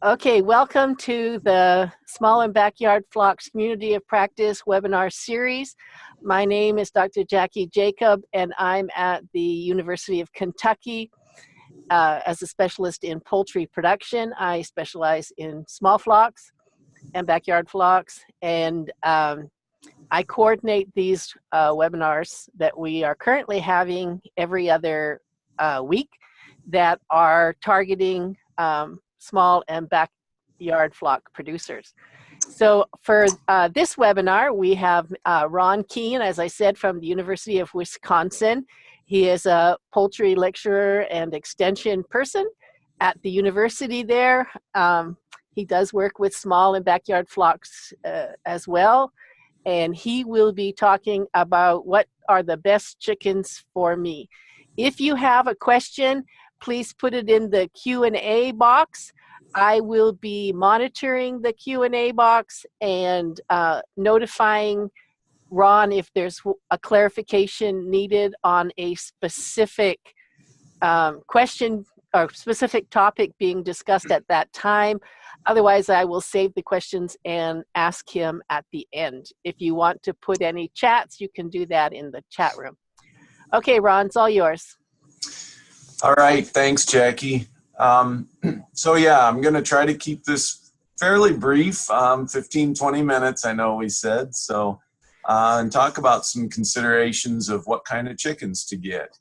Okay, welcome to the Small and Backyard Flocks Community of Practice webinar series. My name is Dr. Jackie Jacob, and I'm at the University of Kentucky as a specialist in poultry production. I specialize in small flocks and backyard flocks, and I coordinate these webinars that we are currently having every other week that are targeting small and backyard flock producers. So for this webinar, we have Ron Kean, as I said, from the University of Wisconsin. He is a poultry lecturer and extension person at the university there. He does work with small and backyard flocks as well. And he will be talking about what are the best chickens for me. If you have a question, please put it in the Q&A box. I will be monitoring the Q&A box and notifying Ron if there's a clarification needed on a specific question or specific topic being discussed at that time. Otherwise, I will save the questions and ask him at the end. If you want to put any chats, you can do that in the chat room. Okay, Ron, it's all yours. All right, thanks, Jackie. So yeah, I'm going to try to keep this fairly brief, 15, 20 minutes, I know we said. So, and talk about some considerations of what kind of chickens to get.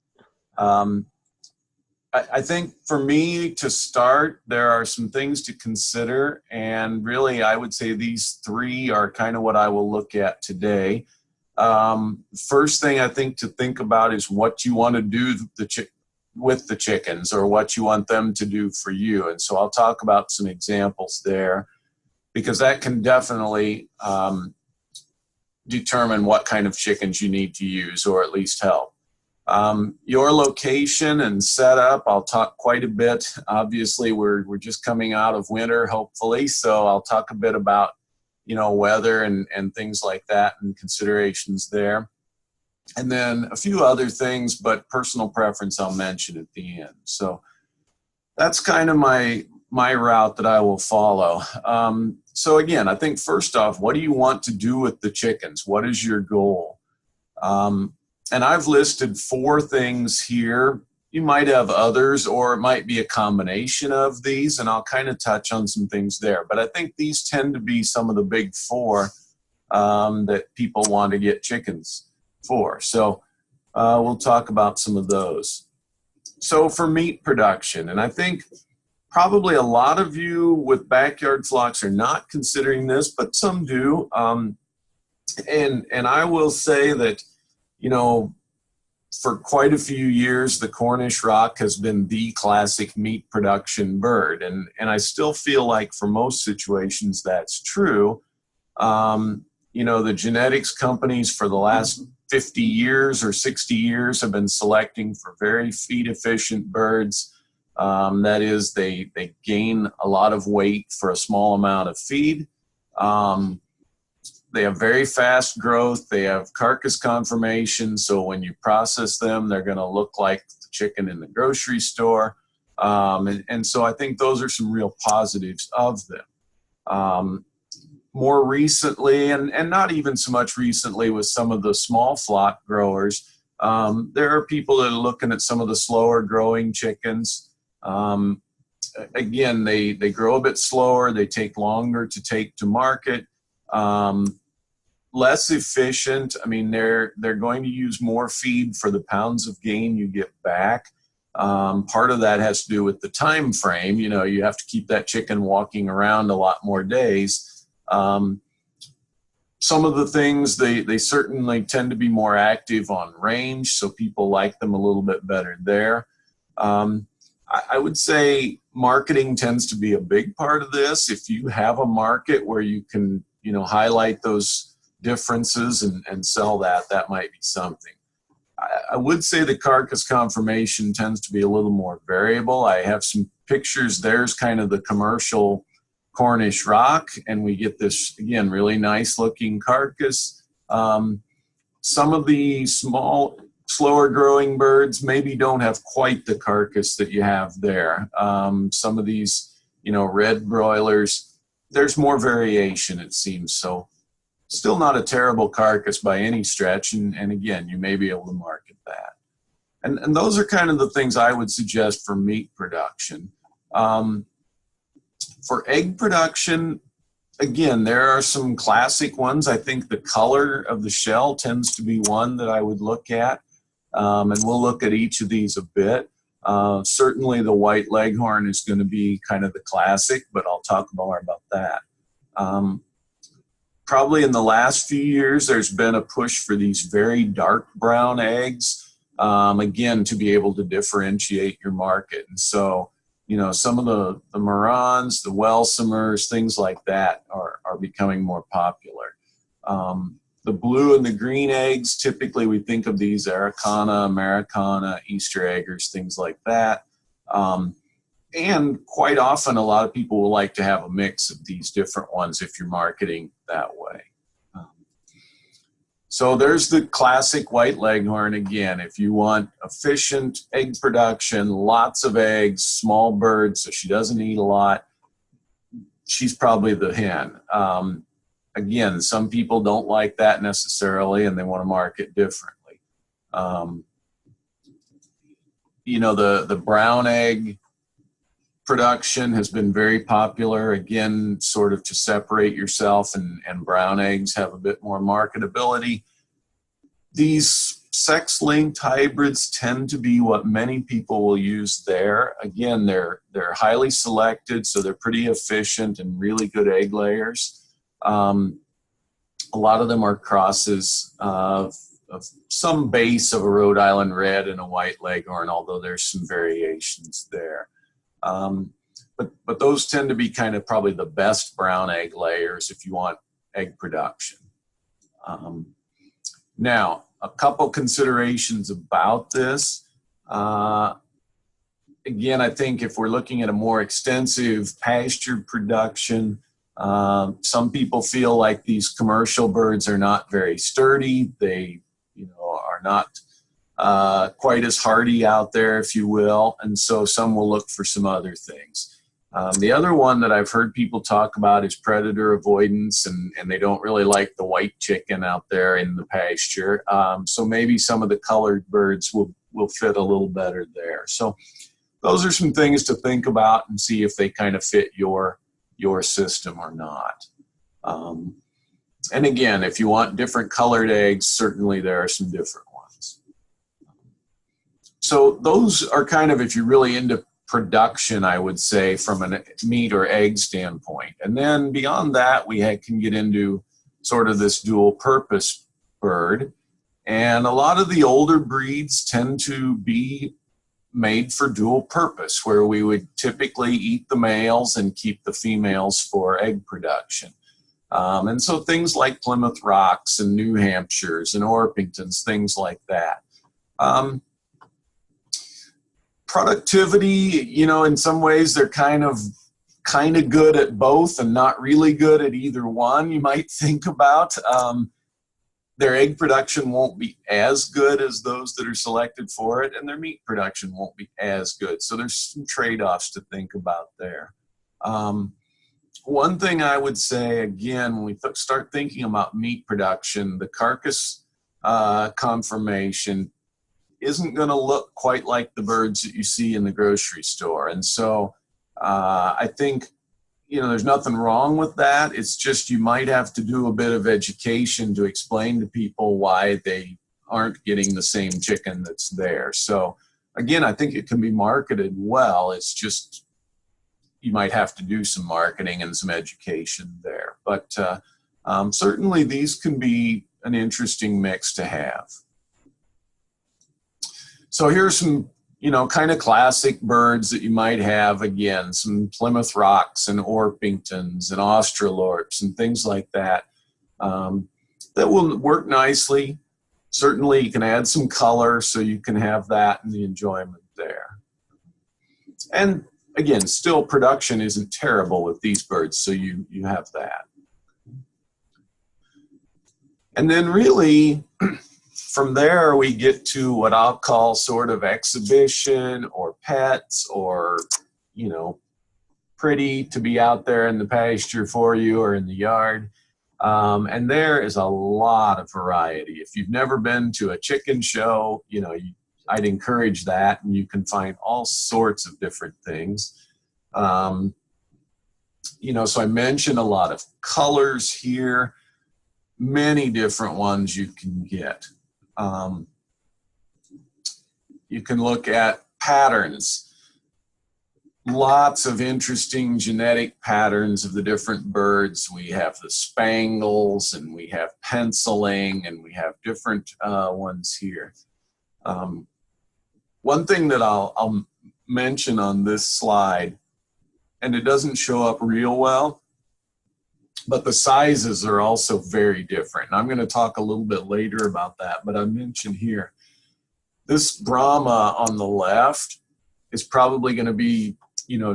I think for me to start, there are some things to consider, and really I would say these three are kind of what I will look at today. First thing I think to think about is what you want to do with the chickens, or what you want them to do for you. And so I'll talk about some examples there, because that can definitely determine what kind of chickens you need to use, or at least help. Your location and setup, I'll talk quite a bit. Obviously, we're just coming out of winter, hopefully, so I'll talk a bit about, weather and things like that and considerations there. And then a few other things, but personal preference I'll mention at the end. So that's kind of my route that I will follow. So again, I think first off, what do you want to do with the chickens? What is your goal? And I've listed 4 things here. You might have others, or it might be a combination of these, and I'll kind of touch on some things there. But I think these tend to be some of the big 4 that people want to get chickens for. So we'll talk about some of those. So for meat production, and I think probably a lot of you with backyard flocks are not considering this, but some do. And I will say that, for quite a few years, the Cornish rock has been the classic meat production bird. And I still feel like for most situations that's true. The genetics companies for the last 50 years or 60 years have been selecting for very feed efficient birds. That is, they gain a lot of weight for a small amount of feed. They have very fast growth. They have carcass conformation. So when you process them, they're going to look like the chicken in the grocery store. And so I think those are some real positives of them. More recently, and not even so much recently with some of the small flock growers, there are people that are looking at some of the slower growing chickens. Again, they grow a bit slower. They take longer to take to market. Less efficient. I mean, they're going to use more feed for the pounds of gain you get back. Part of that has to do with the time frame. You have to keep that chicken walking around a lot more days. Some of the things, they certainly tend to be more active on range, so people like them a little bit better there. I would say marketing tends to be a big part of this. If you have a market where you can, highlight those differences and sell that might be something. I would say the carcass conformation tends to be a little more variable. I have some pictures. There's kind of the commercial Cornish rock, and we get this, again, really nice looking carcass. Some of the slower growing birds maybe don't have quite the carcass that you have there. Some of these red broilers. There's more variation, it seems. So still not a terrible carcass by any stretch. And again, you may be able to market that. And those are kind of the things I would suggest for meat production. For egg production, again, there are some classic ones. I think the color of the shell tends to be one that I would look at. And we'll look at each of these a bit. Certainly the white leghorn is going to be kind of the classic, but I'll talk more about that. Probably in the last few years, there's been a push for these very dark brown eggs, again, to be able to differentiate your market. And so, some of the Marans, the Welsimers, things like that are becoming more popular. The blue and the green eggs, typically we think of these Araucana, Americana, Easter eggers, things like that. And quite often, a lot of people will like to have a mix of these different ones if you're marketing that way. So there's the classic white leghorn. Again, if you want efficient egg production, lots of eggs, small bird, so she doesn't eat a lot, she's probably the hen. Again, some people don't like that necessarily, and they want to market differently. The brown egg production has been very popular, again, sort of to separate yourself, and brown eggs have a bit more marketability. These sex-linked hybrids tend to be what many people will use there. Again, they're highly selected, so they're pretty efficient and really good egg layers. A lot of them are crosses of some base of a Rhode Island Red and a white leghorn, although there's some variations there. But those tend to be kind of probably the best brown egg layers if you want egg production. Now, a couple considerations about this. Again, I think if we're looking at a more extensive pastured production, some people feel like these commercial birds are not very sturdy. They, are not quite as hardy out there, if you will, and so some will look for some other things. The other one that I've heard people talk about is predator avoidance, and they don't really like the white chicken out there in the pasture. So maybe some of the colored birds will fit a little better there. So those are some things to think about and see if they kind of fit your system or not. And again, if you want different colored eggs, certainly there are some different ones. So those are kind of, if you're really into production, I would say, from a meat or egg standpoint. And then beyond that, we can get into sort of this dual purpose bird. And a lot of the older breeds tend to be made for dual purpose, where we would typically eat the males and keep the females for egg production. And so things like Plymouth Rocks and New Hampshires and Orpingtons, things like that. Productivity, in some ways they're kind of good at both and not really good at either one, you might think about. Their egg production won't be as good as those that are selected for it, and their meat production won't be as good. So there's some trade-offs to think about there. One thing I would say, again, when we start thinking about meat production, the carcass conformation isn't going to look quite like the birds that you see in the grocery store. And so I think, there's nothing wrong with that. It's just you might have to do a bit of education to explain to people why they aren't getting the same chicken that's there. So again, I think it can be marketed well. It's just you might have to do some marketing and some education there. But certainly these can be an interesting mix to have. So here's some, kind of classic birds that you might have. Again, some Plymouth Rocks and Orpingtons and Australorps and things like that. That will work nicely. Certainly you can add some color so you can have that and the enjoyment there. And again, still production isn't terrible with these birds, so you have that. And then really, from there, we get to what I'll call sort of exhibition or pets or, pretty to be out there in the pasture for you or in the yard. And there is a lot of variety. If you've never been to a chicken show, you know, I'd encourage that, and you can find all sorts of different things. You know, so I mentioned a lot of colors here, many different ones you can get. You can look at patterns. Lots of interesting genetic patterns of the different birds. We have the spangles, and we have penciling, and we have different ones here. One thing that I'll mention on this slide, and it doesn't show up real well, but the sizes are also very different. And I'm going to talk a little bit later about that, but I mentioned here, this Brahma on the left is probably going to be, you know,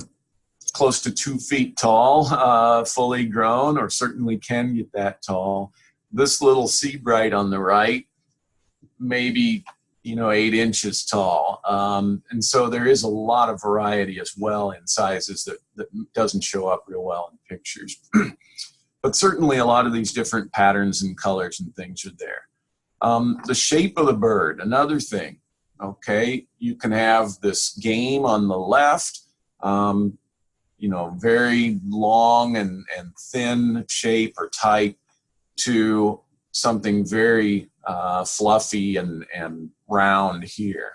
close to 2 feet tall, fully grown, or certainly can get that tall. This little Seabright on the right, maybe, you know, 8 inches tall. And so there is a lot of variety as well in sizes that doesn't show up real well in pictures. But certainly a lot of these different patterns and colors and things are there. The shape of the bird, another thing. Okay, you can have this game on the left, you know, very long and thin shape or type, to something very fluffy and round here.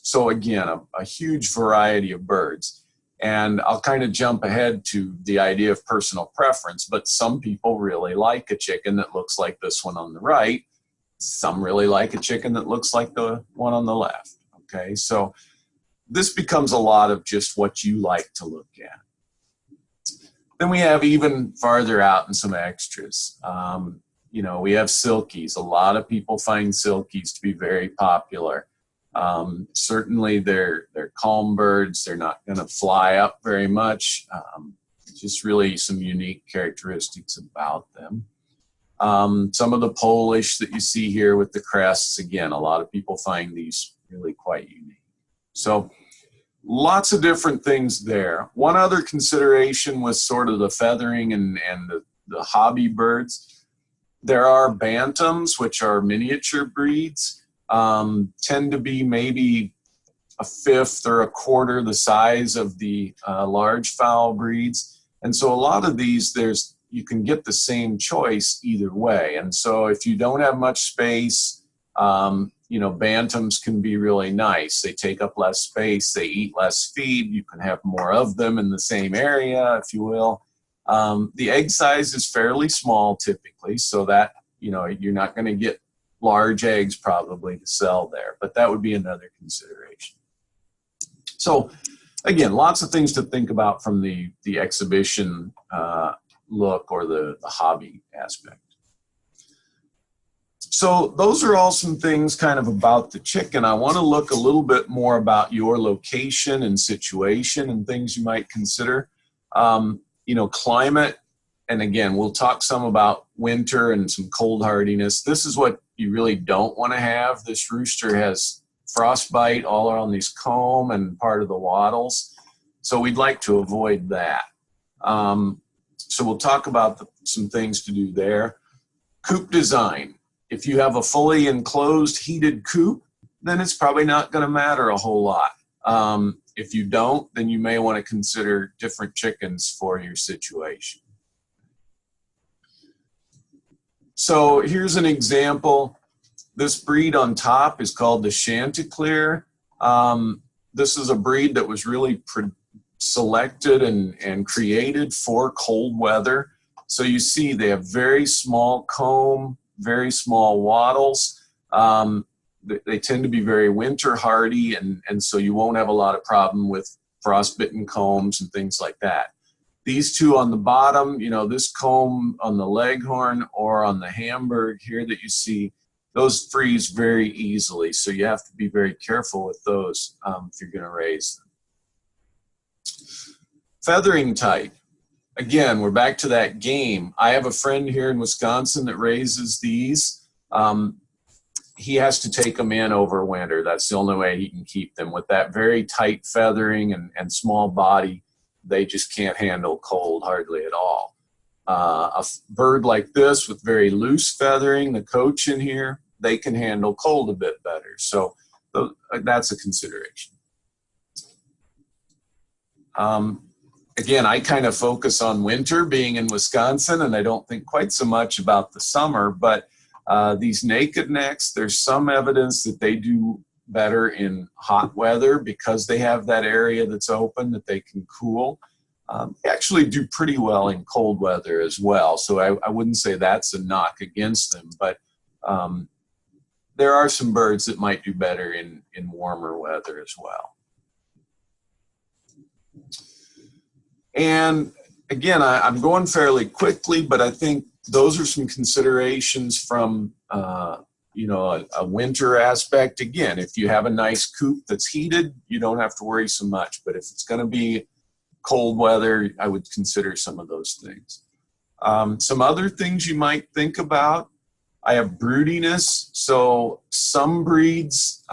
So again, a huge variety of birds. And I'll kind of jump ahead to the idea of personal preference, but some people really like a chicken that looks like this one on the right. Some really like a chicken that looks like the one on the left. Okay, so this becomes a lot of just what you like to look at. Then we have even farther out and some extras. You know, we have silkies. A lot of people find silkies to be very popular. Certainly they're calm birds. They're not going to fly up very much. Just really some unique characteristics about them. Some of the Polish that you see here with the crests, again, a lot of people find these really quite unique. So lots of different things there. One other consideration was sort of the feathering and the hobby birds. There are bantams, which are miniature breeds, tend to be maybe a fifth or a quarter the size of the large fowl breeds. And so a lot of these, you can get the same choice either way. And so if you don't have much space, you know, bantams can be really nice. They take up less space, they eat less feed, you can have more of them in the same area, if you will. The egg size is fairly small typically, so that, you know, you're not going to get large eggs probably to sell there, but that would be another consideration. So again, lots of things to think about from the exhibition look or the hobby aspect. So those are all some things kind of about the chicken. I want to look a little bit more about your location and situation and things you might consider. You know, climate, and again, we'll talk some about winter and some cold hardiness. This is what you really don't want to have. This rooster has frostbite all around these comb and part of the wattles. So we'd like to avoid that. So we'll talk about some things to do there. Coop design. If you have a fully enclosed heated coop, then it's probably not going to matter a whole lot. If you don't, then you may want to consider different chickens for your situation. So here's an example. This breed on top is called the Chanticleer. This is a breed that was really selected and created for cold weather. So you see they have very small comb, very small wattles. They tend to be very winter hardy, and so you won't have a lot of problem with frostbitten combs and things like that. These two on the bottom, you know, this comb on the Leghorn or on the Hamburg here that you see, those freeze very easily. So you have to be very careful with those if you're going to raise them. Feathering type. Again, we're back to that game. I have a friend here in Wisconsin that raises these. He has to take them in over winter. That's the only way he can keep them with that very tight feathering and small body. they just can't handle cold hardly at all. A bird like this with very loose feathering, the cochin here, they can handle cold a bit better. So that's a consideration. Again, I kind of focus on winter being in Wisconsin, and I don't think quite so much about the summer, but these naked necks, there's some evidence that they do better in hot weather because they have that area that's open that they can cool. They actually do pretty well in cold weather as well, so I wouldn't say that's a knock against them, but there are some birds that might do better in warmer weather as well. And again, I'm going fairly quickly, but I think those are some considerations from you know, a winter aspect. Again, if you have a nice coop that's heated, you don't have to worry so much. But if it's going to be cold weather, I would consider some of those things. Some other things you might think about, I have broodiness. So some breeds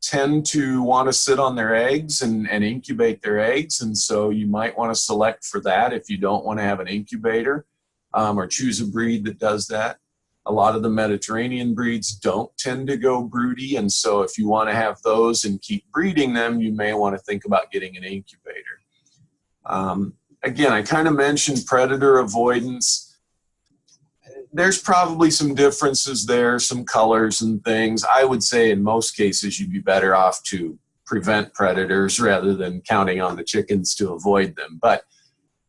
tend to want to sit on their eggs and incubate their eggs. And so you might want to select for that if you don't want to have an incubator, or choose a breed that does that. A lot of the Mediterranean breeds don't tend to go broody. And so if you want to have those and keep breeding them, you may want to think about getting an incubator. Again, I kind of mentioned predator avoidance. There's probably some differences there, some colors and things. I would say in most cases, you'd be better off to prevent predators rather than counting on the chickens to avoid them. But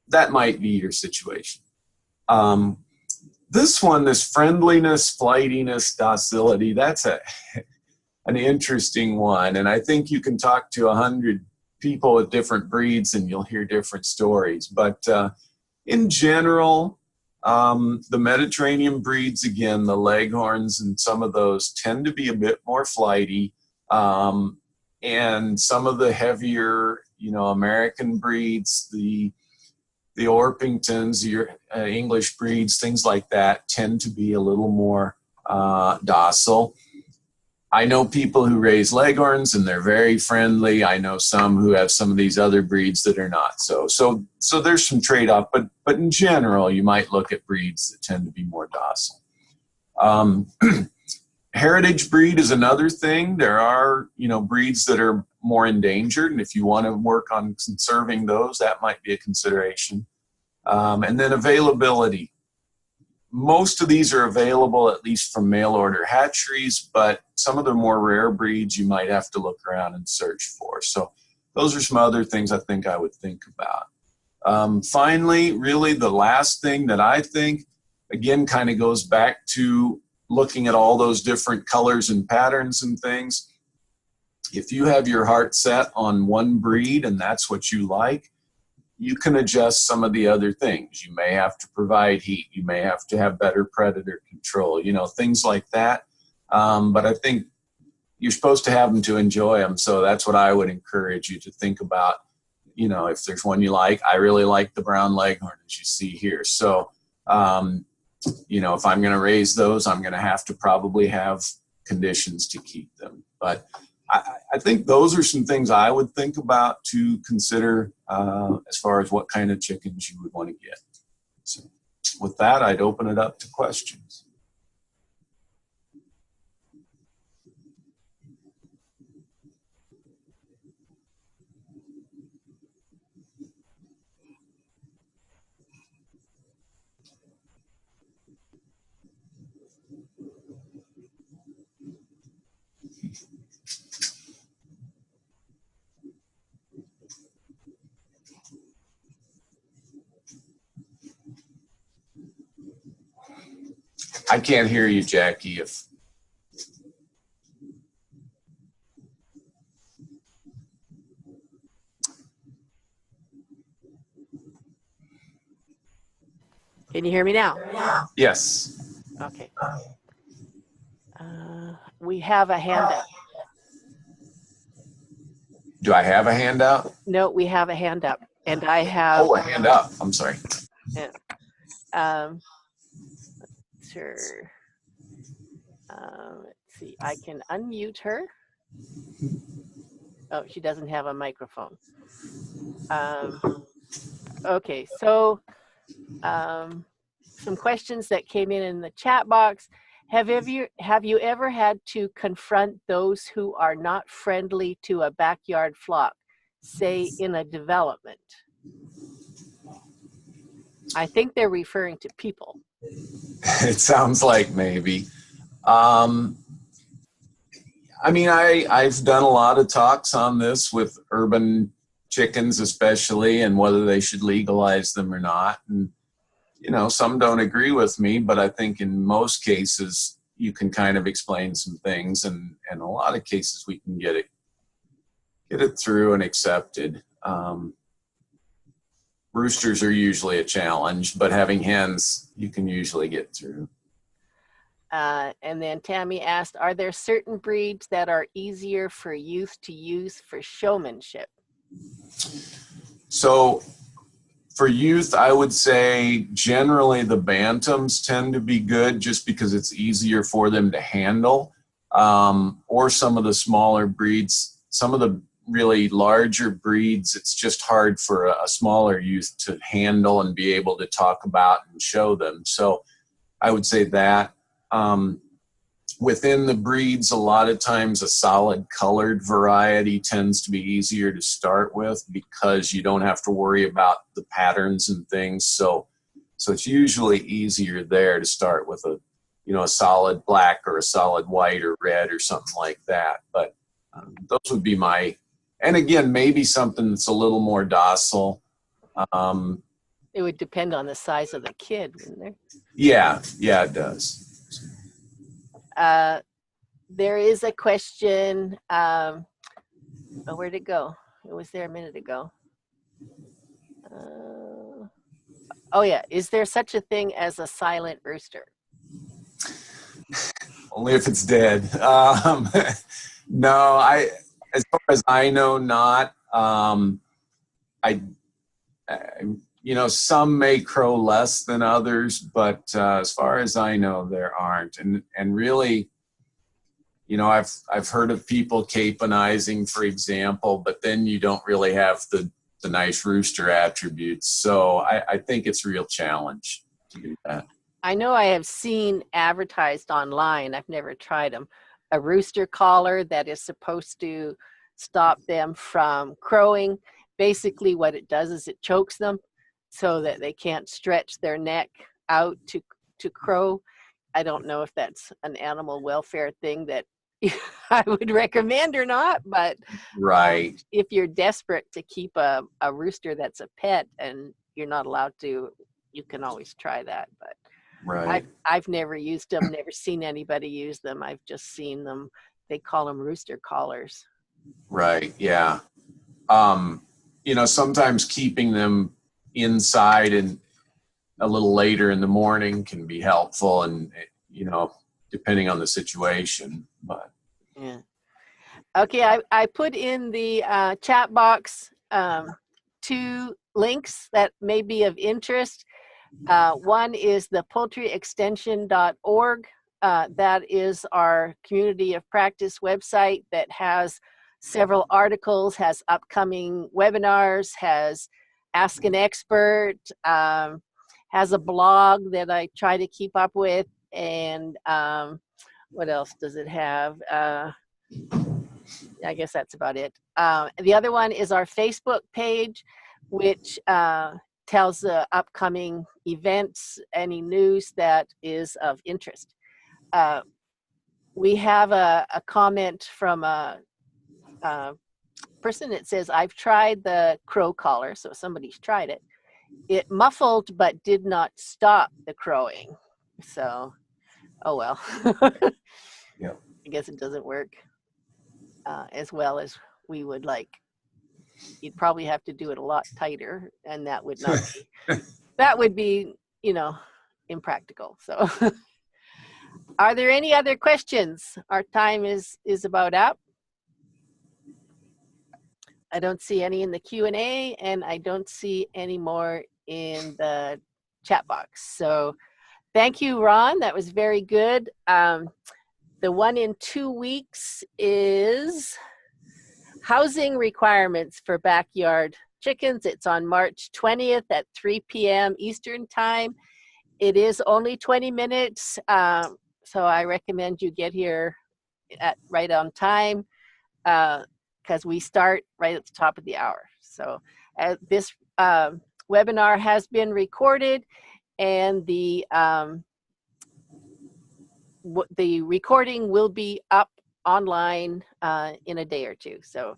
that might be your situation. This one, this friendliness, flightiness, docility, that's an interesting one. And I think you can talk to 100 people with different breeds and you'll hear different stories. But in general, the Mediterranean breeds, again, the Leghorns and some of those tend to be a bit more flighty. And some of the heavier, you know, American breeds, the Orpingtons, your English breeds, things like that, tend to be a little more docile. I know people who raise Leghorns and they're very friendly. I know some who have some of these other breeds that are not so. So there's some trade-off, but in general, you might look at breeds that tend to be more docile. Heritage breed is another thing. There are, you know, breeds that are more endangered, and if you want to work on conserving those, that might be a consideration. And then availability. Most of these are available at least from mail order hatcheries, but some of the more rare breeds you might have to look around and search for. So those are some other things I think I would think about. Finally, really the last thing that I think, again, kind of goes back to looking at all those different colors and patterns and things. If you have your heart set on one breed and that's what you like, you can adjust some of the other things. You may have to provide heat. You may have to have better predator control, you know, things like that. But I think you're supposed to have them to enjoy them. So that's what I would encourage you to think about. You know, if there's one you like, I really like the brown leghorn, as you see here. So, you know, if I'm going to raise those, I'm going to have to probably have conditions to keep them. But I think those are some things I would think about to consider as far as what kind of chickens you would want to get. So with that, I'd open it up to questions. I can't hear you, Jackie. Can you hear me now? Yes. Okay. We have a handout. Do I have a handout? No, we have a hand up, and I have. Oh, a hand up. I'm sorry. Yeah. Sure. Let's see. I can unmute her. Oh, she doesn't have a microphone. Okay, so some questions that came in the chat box. Have you ever had to confront those who are not friendly to a backyard flock, say in a development? I think they're referring to people. It sounds like maybe. I mean, I've done a lot of talks on this with urban chickens, especially, and whether they should legalize them or not. And, you know, some don't agree with me, but I think in most cases you can kind of explain some things, and in a lot of cases we can get it through and accepted. Roosters are usually a challenge, but having hens, you can usually get through. And then Tammy asked, are there certain breeds that are easier for youth to use for showmanship? So for youth, I would say generally the bantams tend to be good just because it's easier for them to handle. Or some of the smaller breeds, some of the really larger breeds, it's just hard for a smaller youth to handle and be able to talk about and show them. So I would say that. Within the breeds, a lot of times a solid colored variety tends to be easier to start with because you don't have to worry about the patterns and things. So it's usually easier there to start with a solid black or a solid white or red or something like that. But those would be and again, maybe something that's a little more docile. It would depend on the size of the kid, wouldn't there? Yeah, it does. There is a question. Where'd it go? It was there a minute ago. Oh yeah, is there such a thing as a silent rooster? Only if it's dead. No, as far as I know, not. Some may crow less than others, but as far as I know, there aren't. And really, I've heard of people caponizing, for example, but then you don't really have the nice rooster attributes. So I think it's a real challenge to do that. I know I have seen advertised online, I've never tried them, a rooster collar that is supposed to stop them from crowing. Basically what it does is it chokes them so that they can't stretch their neck out to crow. I don't know if that's an animal welfare thing that I would recommend or not, but right. If you're desperate to keep a rooster that's a pet and you're not allowed to, you can always try that. But right. I've never used them, never seen anybody use them. I've just seen them. They call them rooster collars. Right. Yeah. Sometimes keeping them inside and a little later in the morning can be helpful, and depending on the situation. But yeah. Okay, I put in the chat box 2 links that may be of interest. One is the poultryextension.org. That is our community of practice website that has several articles, has upcoming webinars, has Ask an Expert, has a blog that I try to keep up with, and what else does it have? I guess that's about it. The other one is our Facebook page, which tells the upcoming events, any news that is of interest. We have a comment from a person that says, I've tried the crow collar, so somebody's tried it. It muffled but did not stop the crowing. So, oh well. yeah. I guess it doesn't work as well as we would like. You'd probably have to do it a lot tighter, and that would not be, that would be, impractical. So are there any other questions? Our time is about up. I don't see any in the Q&A, and I don't see any more in the chat box. So thank you, Ron. That was very good. The one in 2 weeks is housing requirements for backyard chickens. It's on March 20th at 3 p.m. Eastern Time. It is only 20 minutes, so I recommend you get here right on time because we start right at the top of the hour. So this webinar has been recorded, and the recording will be up online in a day or two. So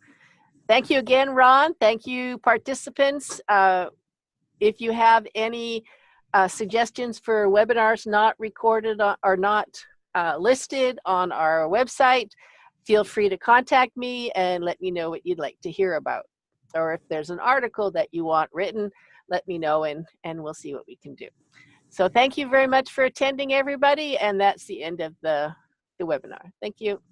thank you again, Ron. Thank you, participants. If you have any suggestions for webinars not recorded or not listed on our website, feel free to contact me and let me know what you'd like to hear about. Or if there's an article that you want written, let me know and we'll see what we can do. So thank you very much for attending, everybody, and that's the end of the webinar. Thank you.